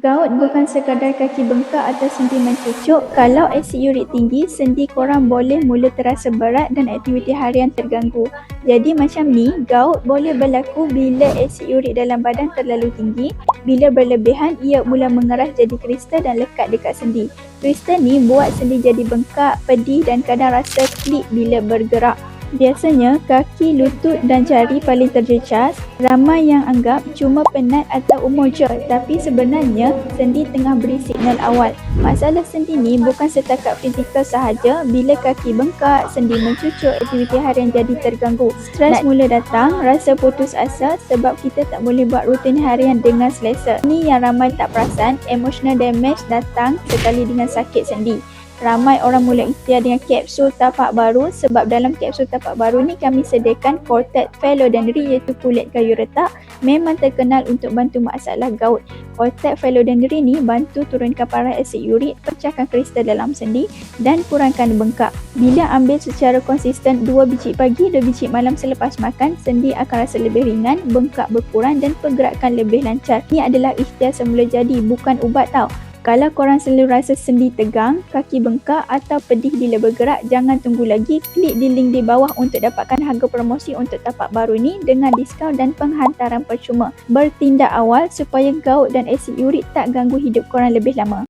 Gout bukan sekadar kaki bengkak atau sendi mencucuk. Kalau asid urik tinggi, sendi korang boleh mula terasa berat dan aktiviti harian terganggu. Jadi macam ni, gout boleh berlaku bila asid urik dalam badan terlalu tinggi. Bila berlebihan, ia mula mengeras jadi kristal dan lekat dekat sendi. Kristal ni buat sendi jadi bengkak, pedih dan kadang rasa klik bila bergerak. Biasanya, kaki, lutut dan jari paling terjejas. Ramai yang anggap cuma penat atau umur je, tapi sebenarnya sendi tengah beri signal awal. Masalah sendi ni bukan setakat fizikal sahaja. Bila kaki bengkak, sendi mencucuk, aktiviti harian jadi terganggu. Stres mula datang, rasa putus asa sebab kita tak boleh buat rutin harian dengan selesa. Ini yang ramai tak perasan, emotional damage datang sekali dengan sakit sendi. Ramai orang mula ikhtiar dengan kapsul tapak baru sebab dalam kapsul tapak baru ni kami sediakan Cortec Phellodendri iaitu kulit kayu retak, memang terkenal untuk bantu masalah gout. Cortec Phellodendri ni bantu turunkan parah asid urik, pecahkan kristal dalam sendi dan kurangkan bengkak. Bila ambil secara konsisten 2 biji pagi, 2 biji malam selepas makan, sendi akan rasa lebih ringan, bengkak berkurang dan pergerakan lebih lancar. Ini adalah ikhtiar semula jadi, bukan ubat tau. Kalau korang selalu rasa sendi tegang, kaki bengkak atau pedih bila bergerak, jangan tunggu lagi. Klik di link di bawah untuk dapatkan harga promosi untuk tapak baru ni dengan diskaun dan penghantaran percuma. Bertindak awal supaya gout dan asid urik tak ganggu hidup korang lebih lama.